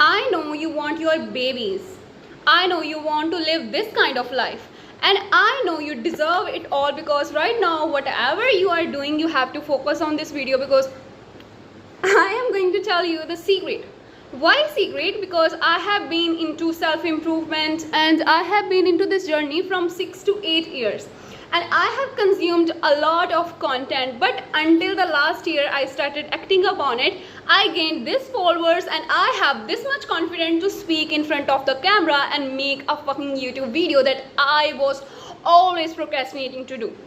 I know you want your babies. I know you want to live this kind of life. And I know you deserve it all, because right now, whatever you are doing, you have to focus on this video, because I am going to tell you the secret. Why secret? Because I have been into self-improvement and I have been into this journey from 6 to 8 years. And I have consumed a lot of content, but until the last year I started acting upon it, I gained this followers and I have this much confidence to speak in front of the camera and make a fucking YouTube video that I was always procrastinating to do.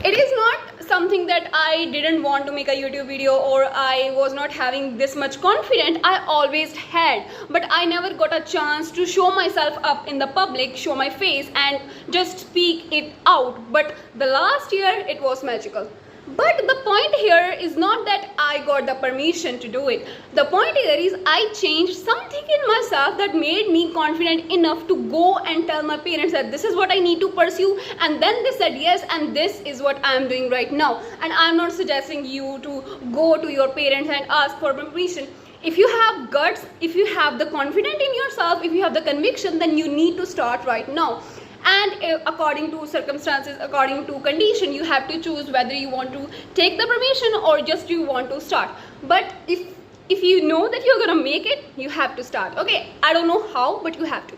It is not something that I didn't want to make a YouTube video or I was not having this much confidence. I always had, but I never got a chance to show myself up in the public, show my face and just speak it out. But the last year it was magical. But the point here is not that I got the permission to do it. The point here is I changed something in myself that made me confident enough to go and tell my parents that this is what I need to pursue, and then they said yes, and this is what I am doing right now. And I'm not suggesting you to go to your parents and ask for permission. If you have guts, if you have the confidence in yourself, if you have the conviction, then you need to start right now. And according to circumstances, according to condition, you have to choose whether you want to take the permission or just you want to start. But if you know that you're gonna make it, you have to start. Okay, I don't know how, but you have to.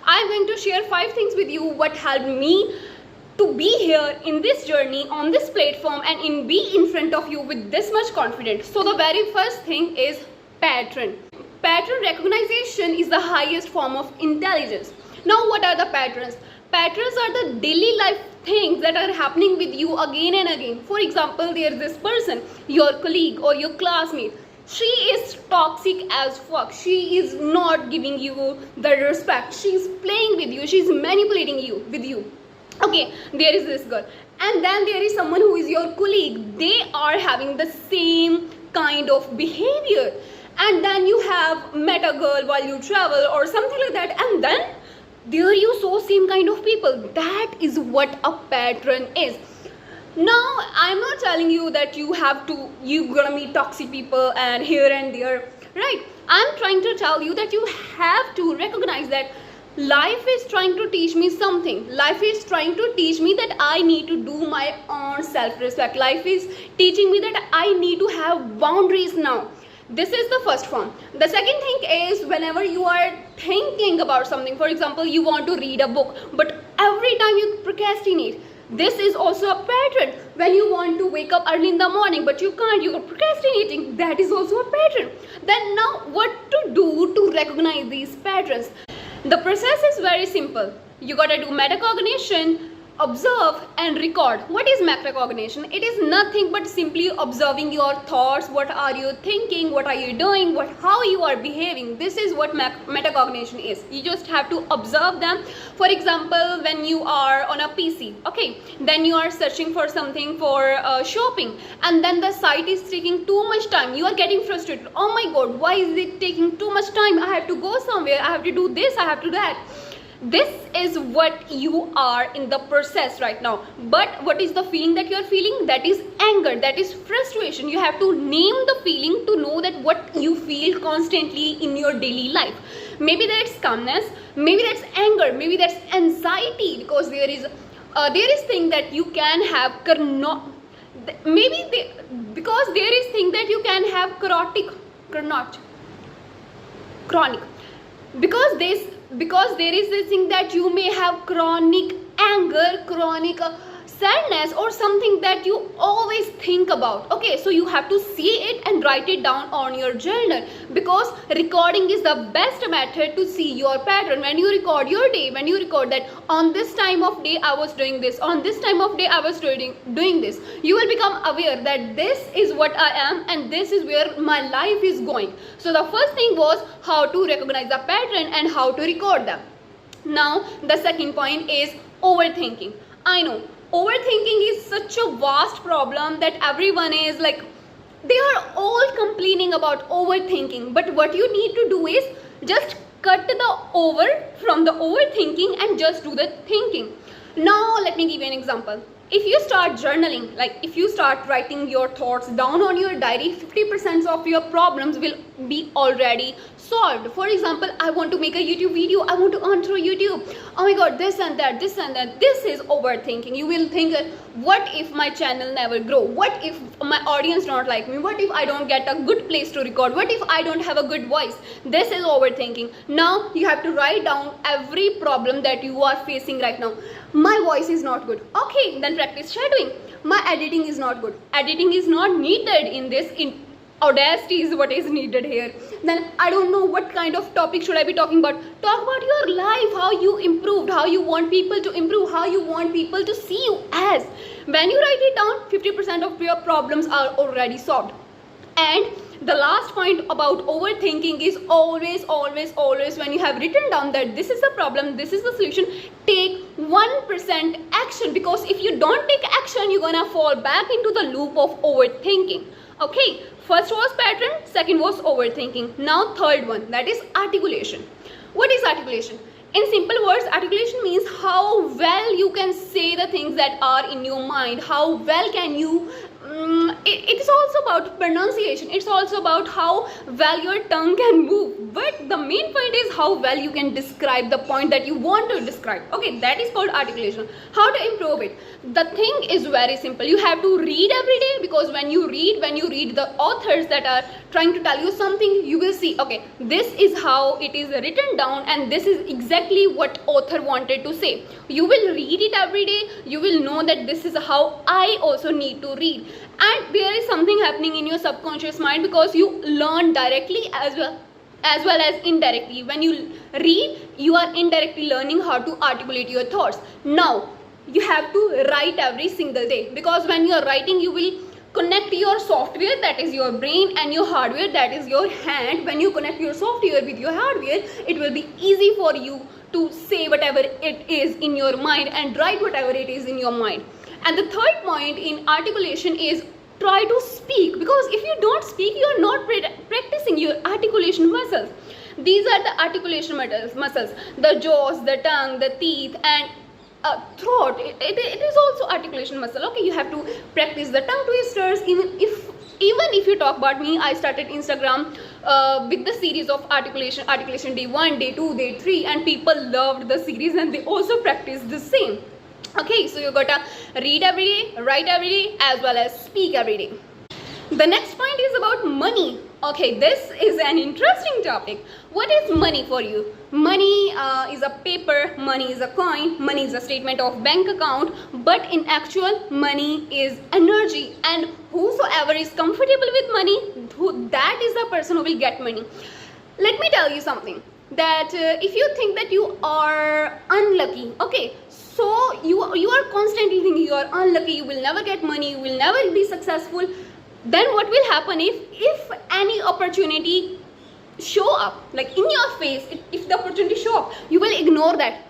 I'm going to share 5 things with you what helped me to be here in this journey on this platform and be in front of you with this much confidence. So the very first thing is pattern. Pattern recognition is the highest form of intelligence. Now what are the patterns? Patterns are the daily life things that are happening with you again and again. For example, there's this person, your colleague or your classmate. She is toxic as fuck. She is not giving you the respect. She's playing with you. She's manipulating you with you. Okay, there is this girl. And then there is someone who is your colleague. They are having the same kind of behavior. And then you have met a girl while you travel or something like that. And then there you saw same kind of people. That is what a pattern is. Now I'm not telling you that you're gonna meet toxic people and here and there, right? I'm trying to tell you that you have to recognize that life is trying to teach me something. Life is trying to teach me that I need to do my own self-respect. Life is teaching me that I need to have boundaries now. This is the first one. The second thing is, whenever you are thinking about something, for example, you want to read a book, but every time you procrastinate. This is also a pattern. When you want to wake up early in the morning, but you can't, you are procrastinating. That is also a pattern. Then now what to do to recognize these patterns? The process is very simple. You gotta do metacognition, observe and record. What is metacognition? It is nothing but simply observing your thoughts. What are you thinking? What are you doing? How you are behaving? This is what metacognition is. You just have to observe them. For example, when you are on a PC, okay, then you are searching for something for shopping, and then the site is taking too much time. You are getting frustrated. Oh my god, why is it taking too much time? I have to go somewhere. I have to do this. I have to do that. This is what you are in the process right now. But what is the feeling that you are feeling? That is anger, that is frustration. You have to name the feeling to know that what you feel constantly in your daily life. Maybe that's calmness, maybe that's anger, maybe that's anxiety, because there is thing that you can have because there is thing that you can have chronic, because there is this thing that you may have chronic anger, chronic sadness, or something that you always think about. Okay, so you have to see it and write it down on your journal, because recording is the best method to see your pattern. When you record your day, when you record that on this time of day I was doing this, on this time of day I was doing this, you will become aware that this is what I am and this is where my life is going. So the first thing was how to recognize the pattern and how to record them. Now the second point is overthinking. I know overthinking is such a vast problem that everyone is like, they are all complaining about overthinking. But what you need to do is just cut the over from the overthinking and just do the thinking. Now let me give you an example. If you start journaling, like if you start writing your thoughts down on your diary, 50% of your problems will be already solved. solved. For example, I want to make a YouTube video, I want to earn through YouTube. Oh my god, this and that, this and that. This is overthinking. You will think, what if my channel never grow? What if my audience don't like me? What if I don't get a good place to record? What if I don't have a good voice? This is overthinking. Now you have to write down every problem that you are facing right now. My voice is not good. Okay, then practice shadowing. My editing is not good. Editing is not needed in this. Audacity is what is needed here. Then I don't know what kind of topic should I be talking about. Talk about your life, how you improved, how you want people to improve, how you want people to see you as. When you write it down, 50% of your problems are already solved. And the last point about overthinking is always when you have written down that this is the problem, this is the solution, take 1% action, because if you don't take action, you're gonna fall back into the loop of overthinking. Okay, first was pattern, second was overthinking. Now third one, that is articulation. What is articulation? In simple words, articulation means how well you can say the things that are in your mind, how well can you it is also about pronunciation. It's also about how well your tongue can move. But the main point is how well you can describe the point that you want to describe. Okay, that is called articulation. How to improve it? The thing is very simple. You have to read every day, because when you read the authors that are trying to tell you something, you will see, okay, this is how it is written down and this is exactly what author wanted to say. You will read it every day. You will know that this is how I also need to read. And there is something happening in your subconscious mind, because you learn directly as well as indirectly. When you read, you are indirectly learning how to articulate your thoughts. Now you have to write every single day, because when you are writing, you will connect your software, that is your brain, and your hardware, that is your hand. When you connect your software with your hardware, it will be easy for you to say whatever it is in your mind and write whatever it is in your mind. And the third point in articulation is try to speak, because if you don't speak, you are not practicing your articulation muscles. These are the articulation muscles, the jaws, the tongue, the teeth, and throat. It is also articulation muscle. Okay, you have to practice the tongue twisters. Even if you talk about me, I started Instagram with the series of articulation day 1, day 2, day 3, and people loved the series and they also practiced the same. Okay, so you gotta read every day, write every day, as well as speak every day. The next point is about money. Okay, this is an interesting topic. What is money for you? Money is a paper, money is a coin, money is a statement of bank account, but in actual, money is energy, and whosoever is comfortable with money, that is the person who will get money. Let me tell you something, that if you think that you are unlucky, okay, so you are constantly thinking you are unlucky, you will never get money, you will never be successful, then what will happen if any opportunity show up, like in your face, if the opportunity show up, you will ignore that.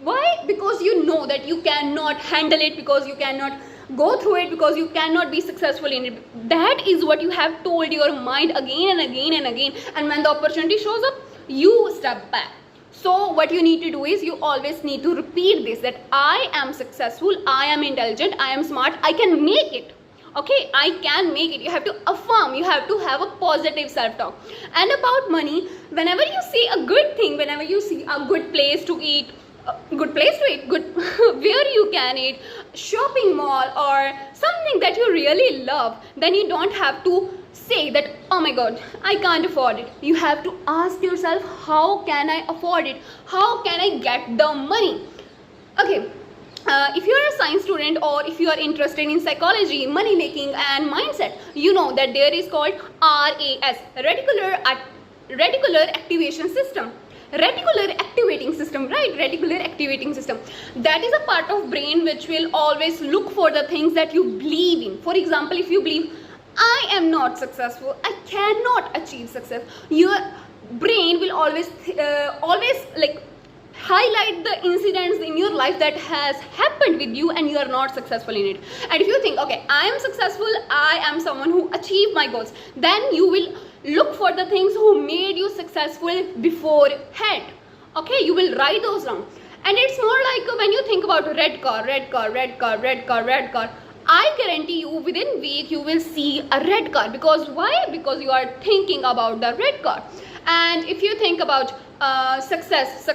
Why? Because you know that you cannot handle it, because you cannot go through it, because you cannot be successful in it. That is what you have told your mind again and again and again, and when the opportunity shows up, you step back. So what you need to do is you always need to repeat this, that I am successful, I am intelligent, I am smart, I can make it. Okay, I can make it. You have to affirm, you have to have a positive self-talk. And about money, whenever you see a good thing, whenever you see a good place to eat, good where you can eat, shopping mall, or something that you really love, then you don't have to say that, oh my god, I can't afford it. You have to ask yourself, how can I afford it? How can I get the money? Okay, if you are a science student, or if you are interested in psychology, money making and mindset, you know that there is called RAS, reticular activation system. Reticular activating system, right? Reticular activating system. That is a part of brain which will always look for the things that you believe in. For example, if you believe, I am not successful, I cannot achieve success, your brain will always like highlight the incidents in your life that has happened with you and you are not successful in it. And if you think, okay, I am successful, I am someone who achieved my goals, then you will look for the things who made you successful beforehand. Okay, you will write those down. And it's more like when you think about red car, I guarantee you within a week you will see a red car. Because why? Because you are thinking about the red car. And if you think about success,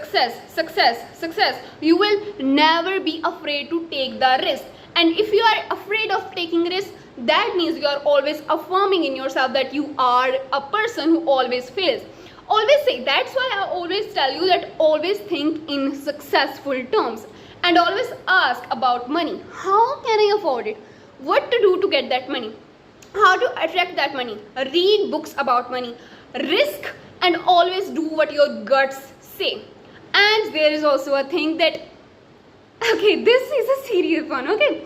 you will never be afraid to take the risk. And if you are afraid of taking risk, that means you are always affirming in yourself that you are a person who always fails. Always say, that's why I always tell you that always think in successful terms, and always ask about money. How can I afford it? What to do to get that money? How to attract that money? Read books about money. Risk, and always do what your guts say. And there is also a thing that, okay, this is a serious one, okay?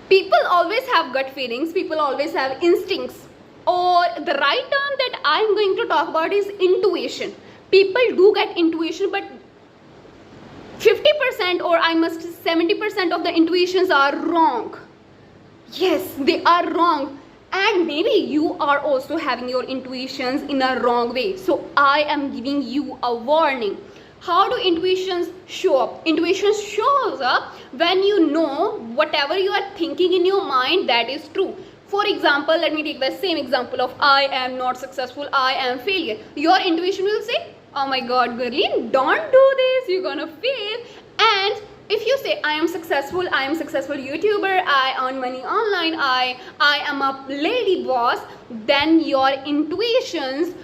People always have gut feelings, people always have instincts, or the right term that I'm going to talk about is intuition. People do get intuition, but 50%, or I must say 70% of the intuitions are wrong. Yes, they are wrong. And maybe you are also having your intuitions in a wrong way. So I am giving you a warning. How do intuitions show up? Intuition shows up when you know whatever you are thinking in your mind, that is true. For example, let me take the same example of I am not successful, I am failure. Your intuition will say, oh my god, Gurleen, don't do this, you're gonna fail. And if you say I am successful YouTuber, I earn money online, I am a lady boss, then your intuitions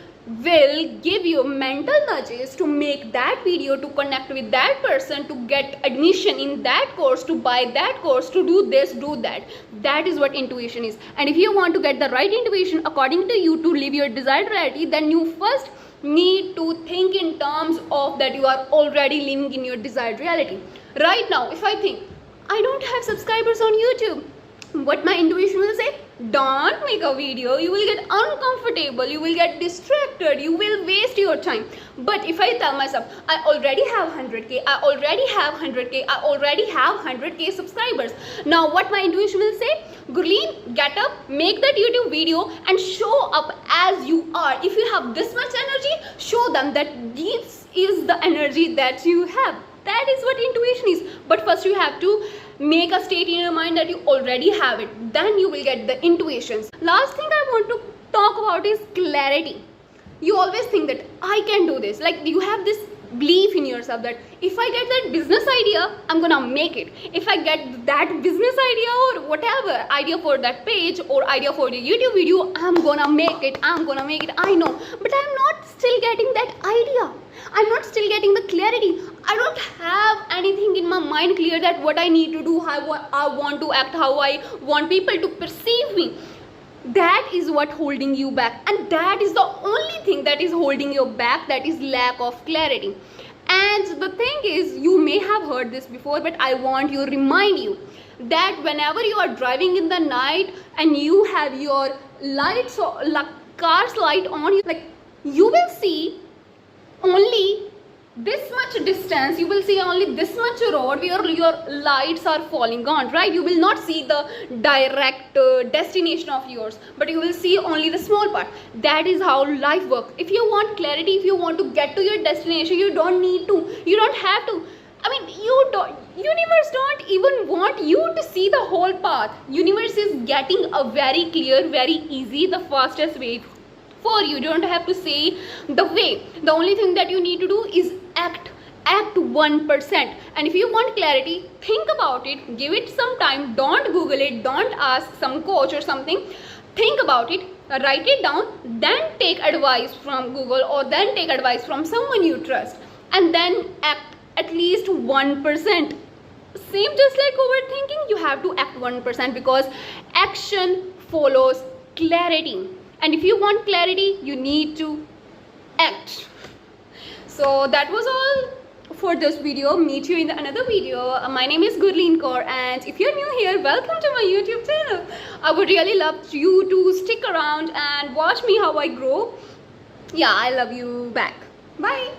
will give you mental nudges to make that video, to connect with that person, to get admission in that course, to buy that course, to do this, do that. That is what intuition is. And if you want to get the right intuition according to you to live your desired reality, then you first need to think in terms of that you are already living in your desired reality. Right now, if I think I don't have subscribers on YouTube, what my intuition will say, don't make a video, you will get uncomfortable, you will get distracted, you will waste your time. But if I tell myself, I already have 100k, I already have 100k, I already have 100k subscribers, now what my intuition will say, Gurleen, get up, make that YouTube video and show up as you are. If you have this much energy, show them that this is the energy that you have. That is what intuition is. But first you have to make a state in your mind that you already have it. Then you will get the intuitions. Last thing I want to talk about is clarity. You always think that I can do this. Like you have this belief in yourself that if I get that business idea, I'm gonna make it. If I get that business idea or whatever idea for that page or idea for the YouTube video, I'm gonna make it. I know. But I'm not still getting that idea. I'm not still getting the clarity. I don't have anything in my mind clear that what I need to do, how I want to act, how I want people to perceive me. That is what holding you back, and that is the only thing that is holding you back, that is lack of clarity. And the thing is, you may have heard this before, but I want to remind you that whenever you are driving in the night and you have your lights or car's light on, like you will see only this much distance, you will see only this much road where your lights are falling on, right? You will not see the direct destination of yours, but you will see only the small part. That is how life works. If you want clarity, if you want to get to your destination, you don't have to. I mean, universe don't even want you to see the whole path. Universe is getting a very clear, very easy, the fastest way for you. You don't have to say the way. The only thing that you need to do is act 1%. And if you want clarity, think about it, give it some time, don't Google it, don't ask some coach or something, think about it, write it down, then take advice from Google or then take advice from someone you trust, and then act at least 1%. Same just like overthinking, you have to act 1% because action follows clarity. And if you want clarity, you need to act. So that was all for this video. Meet you in another video. My name is Gurleen Kaur, and if you're new here, welcome to my YouTube channel. I would really love you to stick around and watch me how I grow. Yeah, I love you back. Bye.